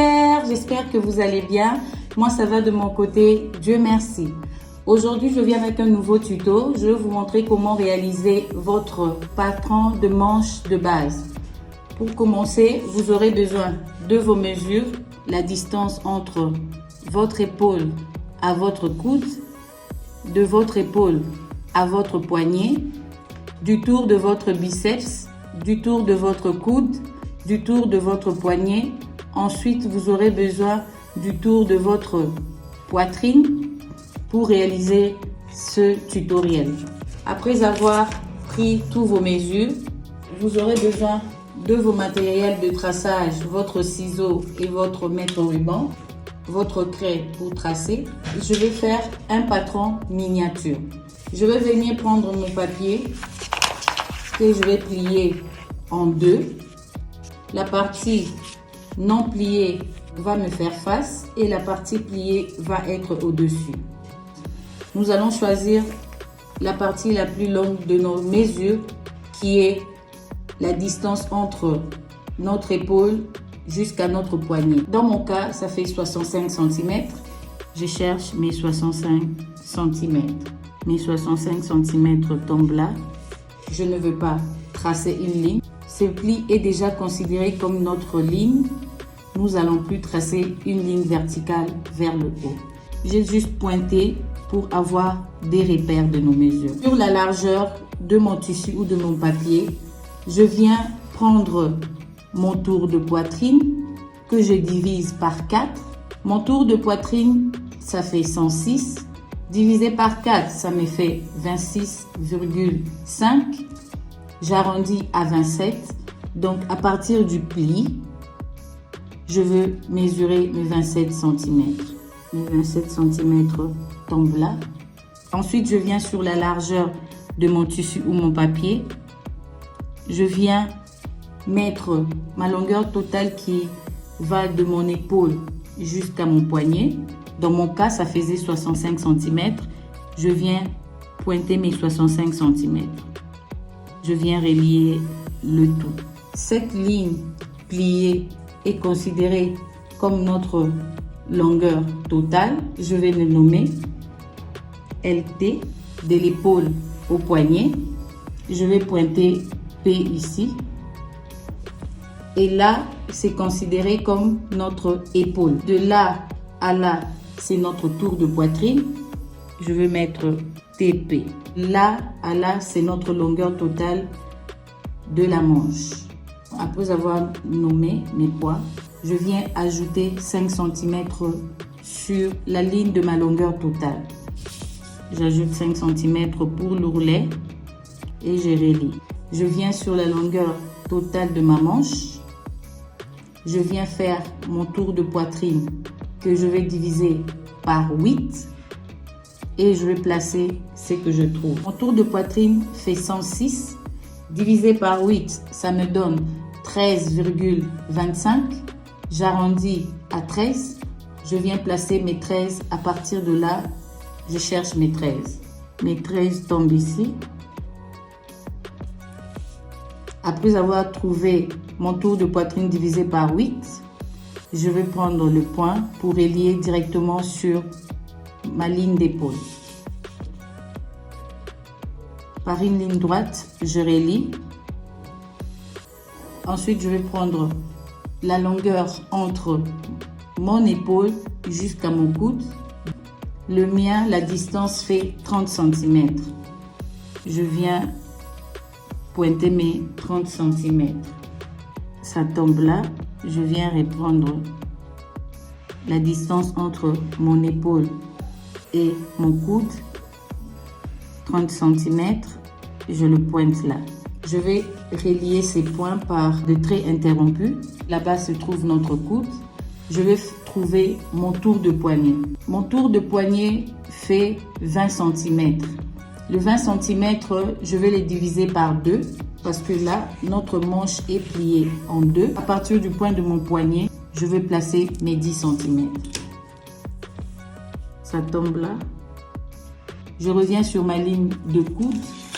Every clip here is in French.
frères, j'espère que vous allez bien. Moi ça va de mon côté, Dieu merci. Aujourd'hui je viens avec un nouveau tuto. Je vais vous montrer comment réaliser votre patron de manches de base. Pour commencer, vous aurez besoin de vos mesures, la distance entre votre épaule à votre coude, de votre épaule à votre poignet, du tour de votre biceps, du tour de votre coude, du tour de votre poignet. Ensuite, vous aurez besoin du tour de votre poitrine pour réaliser ce tutoriel. Après avoir pris tous vos mesures, vous aurez besoin de vos matériels de traçage, votre ciseau et votre mètre-ruban, votre craie pour tracer. Je vais faire un patron miniature. Je vais venir prendre mon papier que je vais plier en deux. La partie non pliée va me faire face et la partie pliée va être au-dessus. Nous allons choisir la partie la plus longue de nos mesures qui est la distance entre notre épaule jusqu'à notre poignet. Dans mon cas, ça fait 65 cm. Je cherche mes 65 cm. Mes 65 cm tombent là. Je ne veux pas tracer une ligne. Ce pli est déjà considéré comme notre ligne. Nous allons plus tracer une ligne verticale vers le haut. J'ai juste pointé pour avoir des repères de nos mesures. Sur la largeur de mon tissu ou de mon papier, je viens prendre mon tour de poitrine que je divise par 4. Mon tour de poitrine, ça fait 106. Divisé par 4, ça me fait 26,5. J'arrondis à 27. Donc, à partir du pli, je veux mesurer mes 27 cm. Mes 27 cm tombent là. Ensuite, je viens sur la largeur de mon tissu ou mon papier. Je viens mettre ma longueur totale qui va de mon épaule jusqu'à mon poignet. Dans mon cas, ça faisait 65 cm. Je viens pointer mes 65 cm. Je viens relier le tout. Cette ligne pliée est considérée comme notre longueur totale. Je vais le nommer LT, de l'épaule au poignet. Je vais pointer P ici. Et là, c'est considéré comme notre épaule. De là à là, c'est notre tour de poitrine. Je vais mettre TP. Là à là, c'est notre longueur totale de la manche. Après avoir nommé mes poids, je viens ajouter 5 cm sur la ligne de ma longueur totale. J'ajoute 5 cm pour l'ourlet et je relie. Je viens sur la longueur totale de ma manche. Je viens faire mon tour de poitrine que je vais diviser par 8 et je vais placer ce que je trouve. Mon tour de poitrine fait 106. Divisé par 8, ça me donne 13,25. J'arrondis à 13. Je viens placer mes 13. À partir de là, je cherche mes 13. Mes 13 tombent ici. Après avoir trouvé mon tour de poitrine divisé par 8, je vais prendre le point pour relier directement sur ma ligne d'épaule. Par une ligne droite, je relie. Ensuite, je vais prendre la longueur entre mon épaule jusqu'à mon coude. Le mien, la distance fait 30 cm. Je viens pointer mes 30 cm. Ça tombe là. Je viens reprendre la distance entre mon épaule et mon coude. 30 cm. Je le pointe là. Je vais relier ces points par des traits interrompus. Là-bas se trouve notre coude. Je vais trouver mon tour de poignet. Mon tour de poignet fait 20 cm. Le 20 cm, je vais les diviser par 2 parce que là, notre manche est pliée en deux. À partir du point de mon poignet, je vais placer mes 10 cm. Ça tombe là. Je reviens sur ma ligne de coude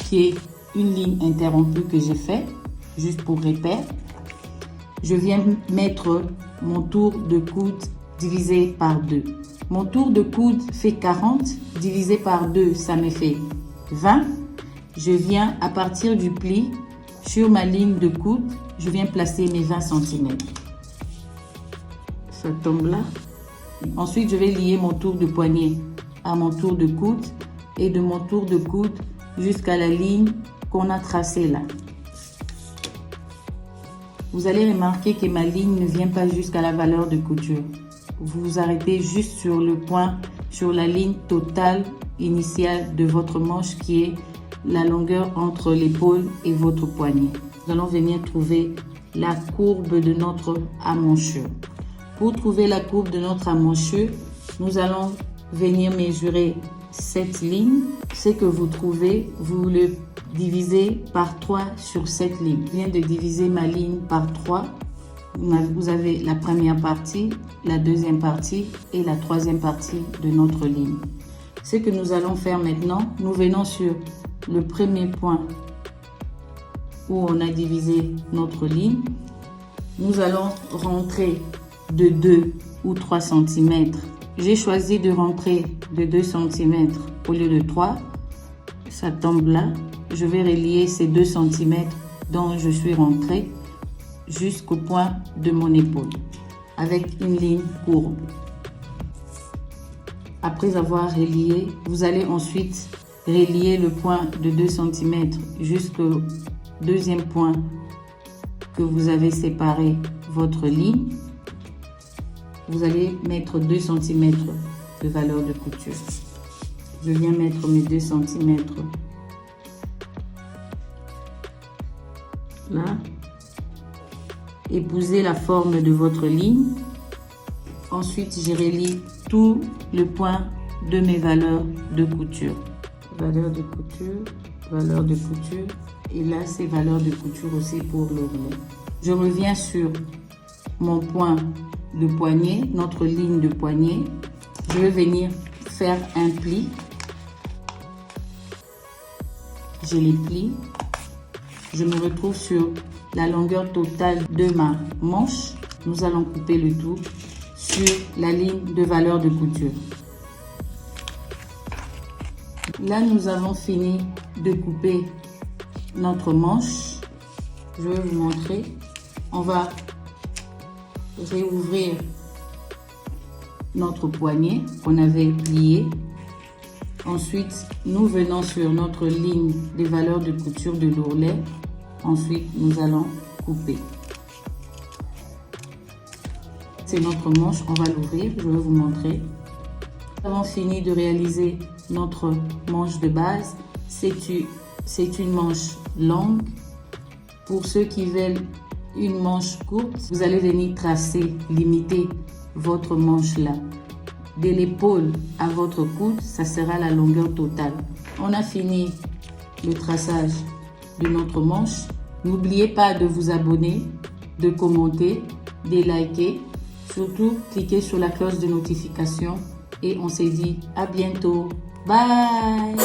qui est une ligne interrompue que j'ai fait juste pour repère. je viens mettre mon tour de coude divisé par 2. Mon tour de coude fait 40, divisé par 2, ça me fait 20. Je viens à partir du pli, sur ma ligne de coude, je viens placer mes 20 cm. Ça tombe là. Ensuite, je vais lier mon tour de poignet à mon tour de coude et de mon tour de coude jusqu'à la ligne qu'on a tracée là. Vous allez remarquer que ma ligne ne vient pas jusqu'à la valeur de couture. Vous vous arrêtez juste sur le point, sur la ligne totale initiale de votre manche qui est la longueur entre l'épaule et votre poignet. Nous allons venir trouver la courbe de notre amonchure. Pour trouver la courbe de notre amonchure, nous allons venir mesurer cette ligne. Ce que vous trouvez, vous le divisez par 3 sur cette ligne. Je viens de diviser ma ligne par 3. Vous avez la première partie, la deuxième partie et la troisième partie de notre ligne. Ce que nous allons faire maintenant, nous venons sur le premier point où on a divisé notre ligne. Nous allons rentrer de 2 ou 3 cm. J'ai choisi de rentrer de 2 cm au lieu de 3. Ça tombe là. Je vais relier ces 2 cm dont je suis rentrée jusqu'au point de mon épaule avec une ligne courbe. Après avoir relié, vous allez ensuite relier le point de 2 cm jusqu'au deuxième point que vous avez séparé votre ligne. Vous allez mettre 2 cm de valeur de couture. Je viens mettre mes 2 cm là. Épousez la forme de votre ligne. Ensuite, je relie tout le point de mes valeurs de couture. Valeur de couture, valeur de couture. Et là, c'est valeur de couture aussi pour l'ourlet. Je reviens sur mon point de poignet, notre ligne de poignet. Je vais venir faire un pli. Je les plie. Je me retrouve sur la longueur totale de ma manche. Nous allons couper le tout sur la ligne de valeur de couture. Là, nous avons fini de couper notre manche. Je vais vous montrer. On va réouvrir notre poignet qu'on avait plié. Ensuite, nous venons sur notre ligne des valeurs de couture de l'ourlet. Ensuite, nous allons couper. C'est notre manche, on va l'ouvrir, je vais vous montrer. Nous avons fini de réaliser notre manche de base. C'est une manche longue. Pour ceux qui veulent une manche courte, vous allez venir tracer, limiter votre manche là. De l'épaule à votre coude, ça sera la longueur totale. On a fini le traçage de notre manche. N'oubliez pas de vous abonner, de commenter, de liker. Surtout, cliquez sur la cloche de notification et on se dit à bientôt. Bye!